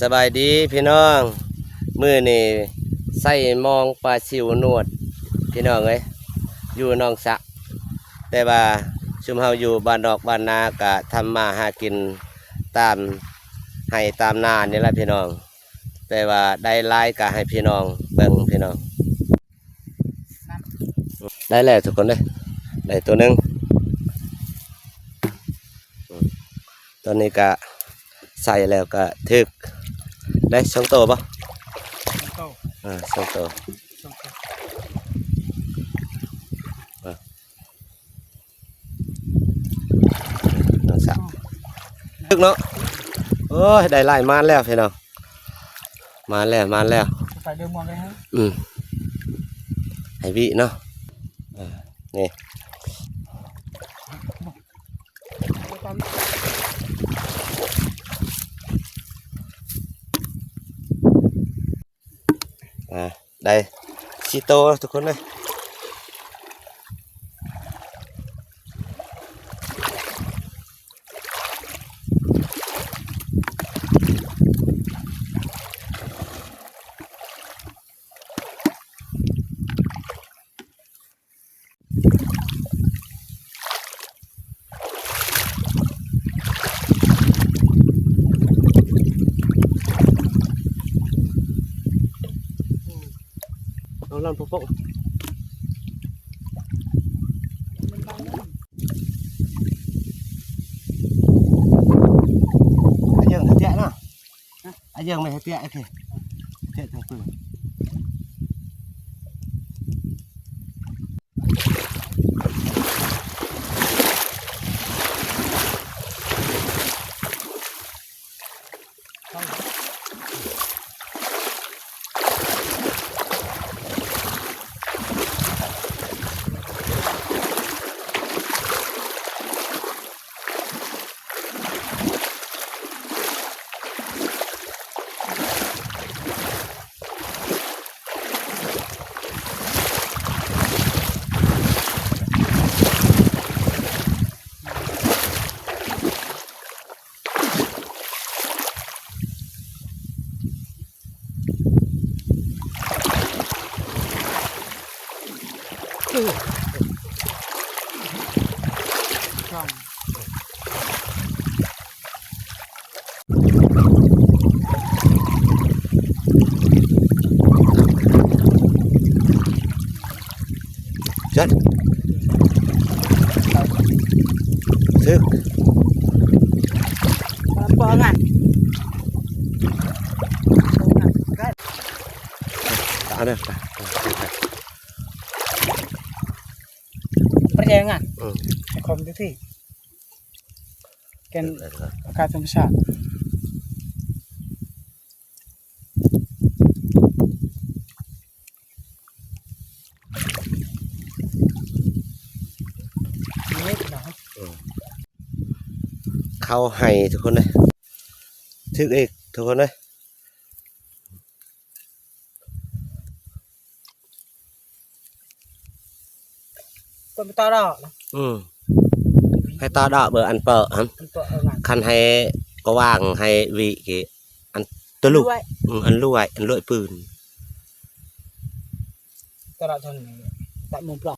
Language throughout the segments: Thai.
สบายดีพี่น้องมือนี่ใส่มองปลาซิวนวดพี่น้องเอ้ยอยู่หนองสะแต่ว่าชุมเฮาอยู่บ้านดอกบ้านนากะทำมาหากินตามให้ตามนานี่แหละพี่น้องแต่ว่าได้หลายกะให้พี่น้องเบิ่งพี่น้องได้แล้วทุกคนเลยได้ตัวหนึงตอนนี้กะใส่แล้วก็ถึกได้สองตัวป่ะสองตัวน้องสาวถึกเนาะโอ้ยได้ไล่มาแล้วพี่น้องมาแล้วไปเดิมมองเลยฮะให้วิเนาะนี่ได้ชิโตทุกคนเลยเอาล่ำปุ๊บอายังเตี้ยนะอายังไม่เตี้ยโอเคเตี้ยทั้งปืนจัดซื้อปองอ่ะเอาเนี่ยประแยงอ่ะคอมดูที่แกนอากาศธรรมชาติเข้าให้ทุกคนเลยทึกอีกทุกคนเลยต้นตอดอกให้ตาดอกเบอร์อันเปิดคันให้ก็ว่างให้วีกี่อันตัวลูกอันลวยปืนตอดอกทนแต่มุมปลอก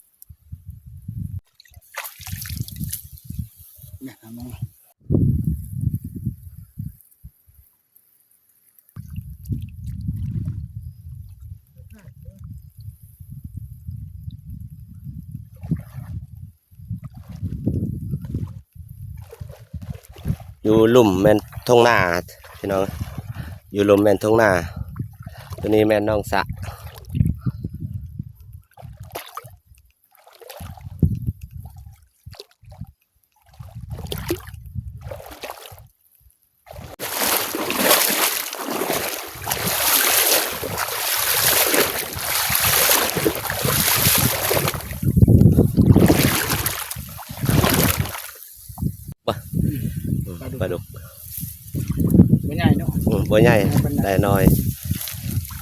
เนี่ยมองอยู่ลุ่มแมนทงนาพี่น้องอยู่ลุ่มแมนทงนาตัวนี้แมนน้องสะปลาดุกบ่ใหญ่เนาะบ่ใหญ่ได้น้อย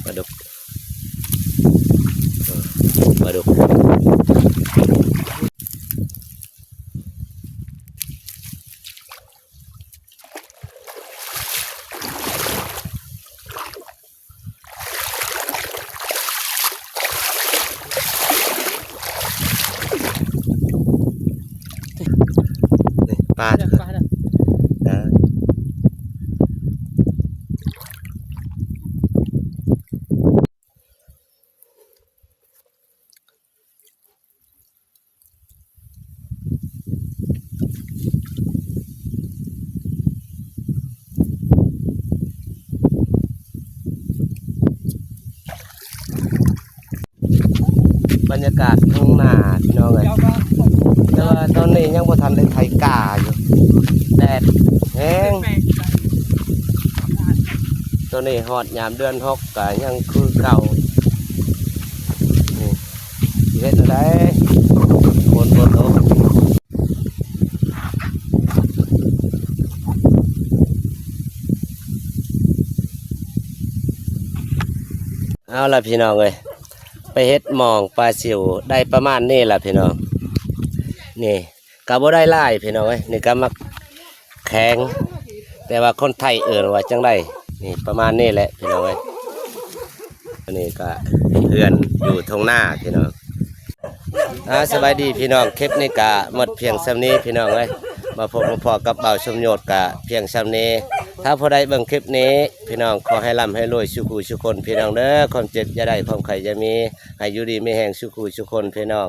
ปลาดุก บรรยากาศทุ่งนาพี่น้องเลย เจ้าก็ แต่ว่าตอนนี้ยังบ่ทันได้ไถกาอยู่แดดแห้ง แปลกใจ ตัวนี้ฮอดยามเดือน6ก็ยังคือเก่านี่เฮ็ดอะไรฝนตกเอาล่ะพี่น้องเอ้ยไปเฮ็ดหมองปลาซิวได้ประมาณนี้ล่ะพี่น้องนี่ก็บ่ได้หลายพี่น้องเอ้ยนี่ก็มักแข็งแต่ว่าคนไทยเอิ้นว่าจังไดนี่ประมาณนี้แหละพี่น้องเอ้ยอันนี้ก็เพื่อนอยู่ทงหน้าพี่น้องสบายดีพี่น้องคลิปนี้ก็หมดเพียงส่ำนี้พี่น้องเอ้ยมาพบมาพอกับเบาชมโยชน์ก็เพียงส่ำนี้ถ้าผู้ใดเบิ่งคลิปนี้พี่น้องขอให้ร่ำให้รวยสุขุสุคนพี่น้องเด้อความเจ็บอย่าได้ความไข่จะมีให้อยู่ดีไม่แห้งสุขุสุคนพี่น้อง